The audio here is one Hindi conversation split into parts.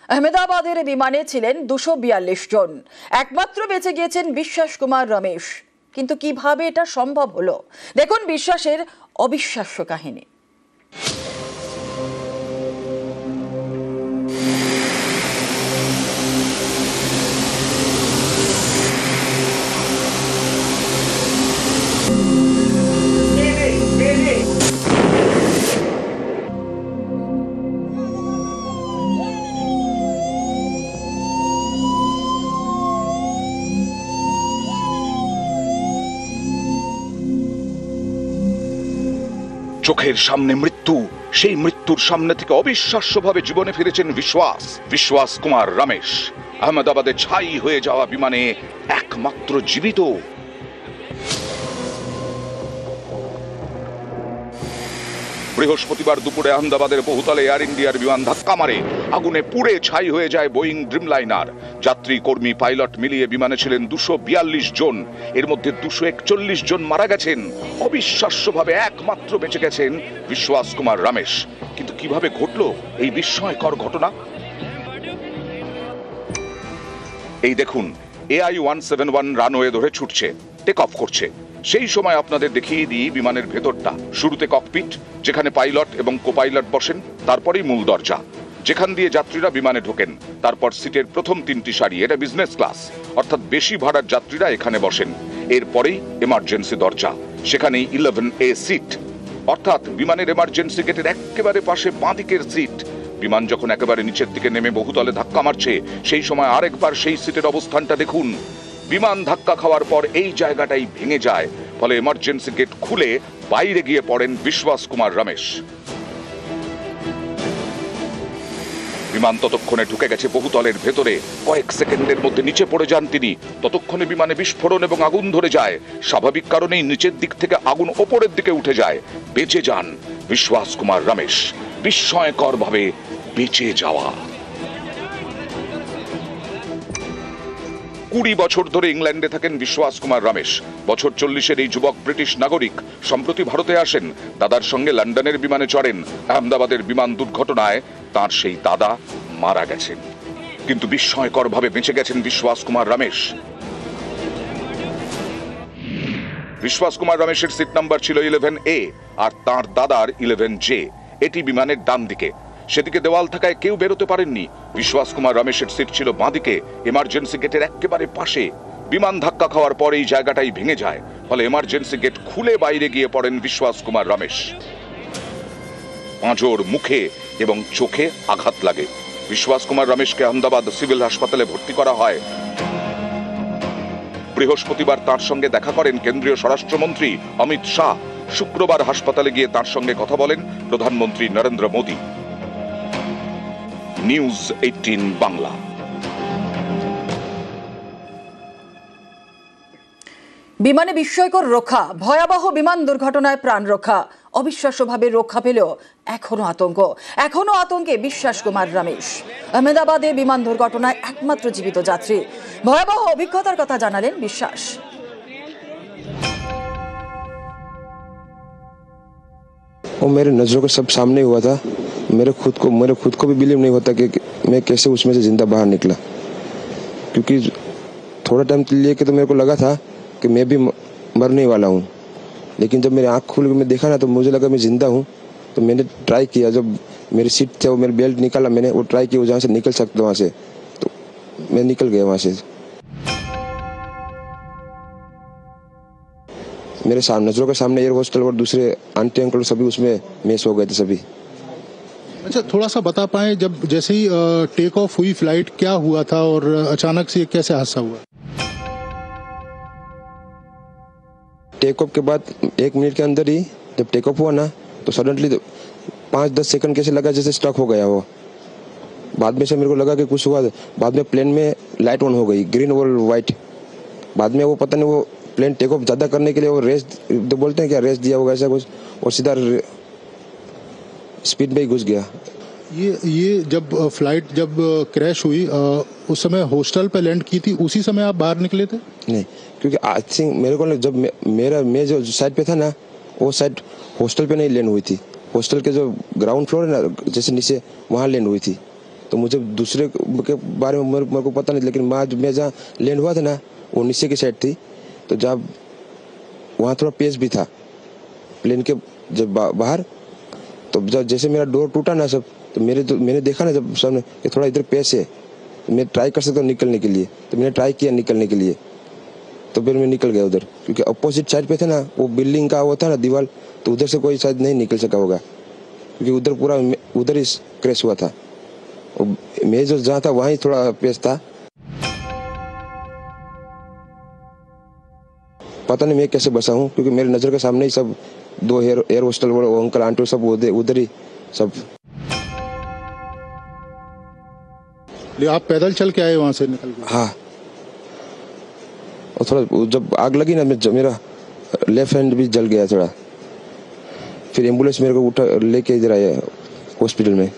আহমেদাবাদের বিমানে ছিলেন 242 জন। একমাত্র বেঁচে গিয়েছেন বিশ্বাস কুমার রমেশ। কিন্তু কিভাবে এটা সম্ভব হলো, দেখুন বিশ্বাসের অবিশ্বাস্য কাহিনী। চোখের সামনে মৃত্যু, সেই মৃত্যুর সামনে থেকে অবিশ্বাস্যভাবে জীবনে ফিরেছেন বিশ্বাস কুমার রমেশ। আহমেদাবাদে ছাই হয়ে যাওয়া বিমানে একমাত্র জীবিত। বৃহস্পতিবার দুপুরে আহমেদাবাদের বহুতলে এয়ার ইন্ডিয়ার বিমান ধাক্কা মারে, আগুনে পুড়ে ছাই হয়ে যায় বোয়িং ড্রিমলাইনার। যাত্রী, কর্মী, পাইলট মিলিয়ে বিমানে ছিলেন 242 জন। এর মধ্যে 241 জন মারা গেছেন। অবিশ্বাস্যভাবে একমাত্র বেঁচে গেছেন বিশ্বাস কুমার রমেশ। কিন্তু কিভাবে ঘটলো এই বিস্ময়কর ঘটনা? এই দেখুন, AI-171 রানওয়ে ধরে ছুটছে, টেক অফ করছে। সেই সময় আপনাদের দেখিয়ে দিই বিমানের ভেতরটা। শুরুতে ককপিট, যেখানে পাইলট এবং কোপাইলট বসেন, তারপরেই মূল দরজা, যেখান দিয়ে যাত্রীরা বিমানে ঢোকেন। তারপর সিটের প্রথম 3টি সারি, এটা বিজনেস ক্লাস, অর্থাৎ বেশি ভাড়ার যাত্রীরা এখানে বসেন। এরপরেই এমার্জেন্সি দরজা, সেখানেই 11A সিট, অর্থাৎ বিমানের এমার্জেন্সি গেটের একেবারে পাশে বাঁদিকের সিট। বিমান যখন একেবারে নিচের দিকে নেমে বহুতলে ধাক্কা মারছে, সেই সময় আরেকবার সেই সিটের অবস্থানটা দেখুন। বিমান ধাক্কা খাওয়ার পর এই জায়গাটাই ভেঙে যায়, ফলে এমার্জেন্সি গেট খুলে বাইরে গিয়ে পড়েন বিশ্বাস কুমার রমেশ। বিমান ততক্ষণে ঢুকে গেছে বহুতলের ভেতরে। কয়েক সেকেন্ডের মধ্যে নিচে পড়ে যান তিনি। ততক্ষণে বিমানে বিস্ফোরণ এবং আগুন ধরে যায়। স্বাভাবিক কারণেই নিচের দিক থেকে আগুন ওপরের দিকে উঠে যায়। বেঁচে যান বিশ্বাস কুমার রমেশ। বিস্ময়কর ভাবে বেঁচে যাওয়া। 20 বছর ধরে ইংল্যান্ডে থাকেন বিশ্বাস কুমার রমেশ। বছর 40-এর এই যুবক ব্রিটিশ নাগরিক সম্প্রতি ভারতে আসেন। দাদার সঙ্গে লন্ডনের বিমানে চড়েন। আহমেদাবাদের বিমান দুর্ঘটনায় তার সেই দাদা মারা গেছেন, কিন্তু বিস্ময়কর ভাবে বেঁচে গেছেন বিশ্বাস কুমার রমেশ। বিশ্বাস কুমার রমেশের সিট নাম্বার ছিল 11A আর তার দাদার 11J। এটি বিমানের ডান দিকে। সেদিকে দেওয়াল থাকায় কেউ বেরোতে পারেননি। বিশ্বাস কুমার রমেশের সিট ছিল বাঁদিকে, এমার্জেন্সি গেটের একেবারে পাশে। বিমান ধাক্কা খাওয়ার পর এই জায়গাটাই ভেঙে যায়, ফলে এমার্জেন্সি গেট খুলে বাইরে গিয়ে পড়েন বিশ্বাস কুমার রমেশ। পাঁজর, মুখে এবং চোখে আঘাত লাগে। বিশ্বাস কুমার রমেশকে আহমেদাবাদ সিভিল হাসপাতালে ভর্তি করা হয়। বৃহস্পতিবার তার সঙ্গে দেখা করেন কেন্দ্রীয় স্বরাষ্ট্রমন্ত্রী অমিত শাহ। শুক্রবার হাসপাতালে গিয়ে তার সঙ্গে কথা বলেন প্রধানমন্ত্রী নরেন্দ্র মোদী। নিউজ 18 বাংলা। বিমানে বিস্ময়কর রক্ষা, ভয়াবহ বিমান দুর্ঘটনায় প্রাণ রক্ষা। অবিশ্বাস্যভাবে রক্ষা পেলেও এখনো আতঙ্কে বিশ্বাস কুমার রমেশ। আহমেদাবাদে বিমান দুর্ঘটনায় একমাত্র জীবিত যাত্রী। ভয়াবহ অভিজ্ঞতার কথা জানালেন বিশ্বাস। वो मेरे नजरों के सब सामने हुआ था। मेरे खुद को भी बिलीव नहीं होता कि मैं कैसे उसमें से जिंदा बाहर निकला, क्योंकि थोड़ा टाइम लिए कि तो मेरे को लगा था कि मैं भी मरने वाला हूँ। लेकिन जब मेरी आँख खुल के मैं देखा ना, तो मुझे लगा मैं जिंदा हूँ। तो मैंने ट्राई किया, जब मेरी सीट थे वो मेरी बेल्ट निकाला, मैंने वो ट्राई किया जहाँ से निकल सकता वहाँ से, तो मैं निकल गया वहाँ से। मेरे नजरों के सामने एयर होस्टल और दूसरे आंटी अंकल सभी उसमें मिस हो गए थे सभी। अच्छा, थोड़ा सा बता पाए, जब जैसे ही टेक ऑफ हुई फ्लाइट, क्या हुआ था और अचानक से कैसे हादसा हुआ? टेक ऑफ के बाद 1 मिनट के अंदर ही जब टेक ऑफ हुआ ना, तो सडनली 5-10 सेकंड कैसे लगा जैसे स्टक हो गया वो। बाद में से मेरे को लगा कि कुछ हुआ। बाद में प्लेन में लाइट ऑन हो गई, ग्रीन और वाइट। बाद में वो पता नहीं, वो प्लेन टेक ऑफ ज्यादा करने के लिए वो रेस बोलते हैं क्या, रेस दिया होगा ऐसा कुछ, और सीधा स्पीड में ही घुस गया। ये जब फ्लाइट जब क्रैश हुई, उस समय हॉस्टल पे लैंड की थी, उसी समय आप बाहर निकले थे? नहीं, क्योंकि आई थिंक मेरे को जब मैं जो साइड पे था ना, वो साइड हॉस्टल पे नहीं लैंड हुई थी। हॉस्टल के जो ग्राउंड फ्लोर है ना, जैसे नीचे, वहाँ लैंड हुई थी। तो मुझे दूसरे के बारे में मेरे को पता नहीं, लेकिन मैं जहाँ लैंड हुआ था ना वो नीचे की साइड थी, तो जब वहाँ थोड़ा पेस भी था प्लेन के जब बाहर, तो जब जैसे मेरा डोर टूटा ना सब, तो मैंने देखा ना जब सामने कि थोड़ा इधर पेस है, तो मैं ट्राई कर सकता हूँ निकलने के लिए, तो मैंने ट्राई किया निकलने के लिए, तो फिर मैं निकल गया उधर, क्योंकि अपोजिट साइड पे थे ना वो बिल्डिंग का वो था ना दीवार, तो उधर से कोई शायद नहीं निकल सका होगा, क्योंकि उधर पूरा उधर ही क्रैश हुआ था। मैं जो जहाँ था वहीं थोड़ा पेस था। पता नहीं मैं कैसे बचा हूँ, क्योंकि मेरे नज़र के सामने ही सब 2 एयर होस्टल वो अंकल आंटी सब उधर ही सब। आप पैदल चल के आए वहां से निकल के? हाँ, और थोड़ा जब आग लगी ना मेरा लेफ्ट हैंड भी जल गया थोड़ा, फिर एम्बुलेंस मेरे को उठा लेके इधर आया हॉस्पिटल में।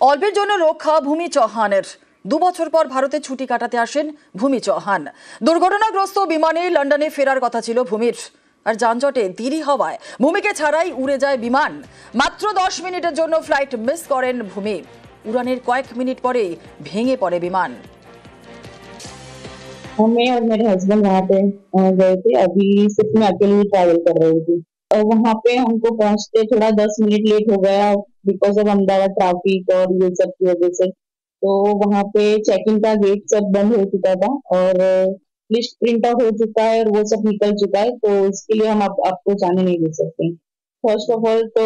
অল্পের জন্য রক্ষা ভূমি চৌহানের। 2 বছর পর ভারতে ছুটি কাটাতে আসেন ভূমি চৌহান। দুর্ঘটনাগ্রস্ত বিমানে লন্ডনে ফেরার কথা ছিল ভূমির, আর যানজটে দেরি হওয়ায় ভূমিকে ছাড়াই উড়ে যায় বিমান। মাত্র 10 মিনিটের জন্য ফ্লাইট মিস করেন ভূমি। উড়ানের কয়েক মিনিট পরেই ভেঙে পড়ে বিমান। मैं और मेरे हस्बैंड वहाँ पे गए थे, अभी सिर्फ मैं अकेले ट्रैवल कर रही थी, और वहाँ पे हमको पहुँचते थोड़ा 10 मिनट लेट हो गया बिकॉज ऑफ अहमदाबाद ट्रैफिक और ये सब की वजह से। तो वहाँ पे चेकिंग का गेट सब बंद हो चुका था और लिस्ट प्रिंट आउट हो चुका है और वो सब निकल चुका है, तो इसके लिए हम आपको जाने नहीं दे सकते। फर्स्ट ऑफ ऑल तो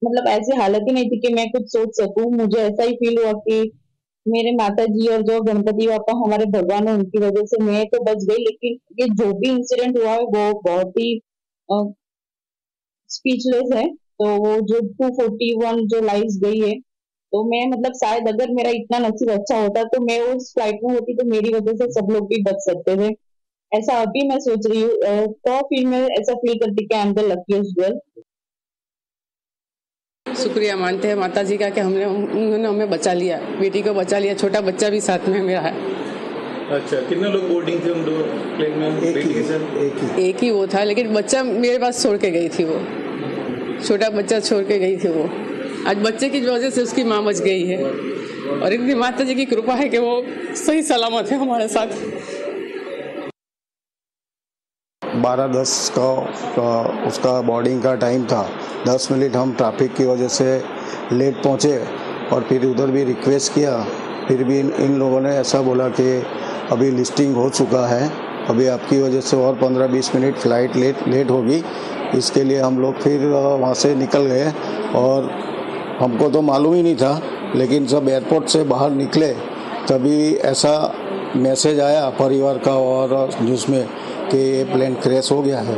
मतलब ऐसी हालत ही नहीं थी कि मैं कुछ सोच सकूं। मुझे ऐसा ही फील हुआ कि मेरे माता जी और जो गणपति बापा हमारे भगवान है उनकी वजह से मैं तो बच गई, लेकिन ये जो भी इंसिडेंट हुआ है वो बहुत ही स्पीचलेस है। तो वो जो 241 जो लाइव्स गई है, तो मैं मतलब शायद अगर मेरा इतना नसीब अच्छा होता तो मैं उस फ्लाइट में होती, तो मेरी वजह से सब लोग भी बच सकते थे। ऐसा अभी मैं सोच रही हूँ, तो फील में ऐसा फील करती कि I am the luckiest girl. शुक्रिया मानते हैं माता जी का कि उन्होंने हमें बचा लिया, बेटी को बचा लिया, छोटा बच्चा भी साथ में मेरा है। अच्छा, कितने लोग बोर्डिंग थे उन दो प्लेन में? एक ही वो था, लेकिन बच्चा मेरे पास छोड़ के गई थी, वो छोटा बच्चा छोड़ के गई थी। वो आज बच्चे की वजह से उसकी माँ बच गई है, और इतनी माता जी की कृपा है कि वो सही सलामत है हमारे साथ। 12:10 का उसका बोर्डिंग का टाइम था। 10 मिनट हम ट्रैफिक की वजह से लेट पहुँचे, और फिर उधर भी रिक्वेस्ट किया, फिर भी इन लोगों ने ऐसा बोला कि अभी लिस्टिंग हो चुका है, अभी आपकी वजह से और 15-20 मिनट फ्लाइट लेट होगी। इसके लिए हम लोग फिर वहाँ से निकल गए, और हमको तो मालूम ही नहीं था, लेकिन जब एयरपोर्ट से बाहर निकले तभी ऐसा मैसेज आया परिवार का और न्यूज़ में कि ये प्लेन क्रैश हो गया है।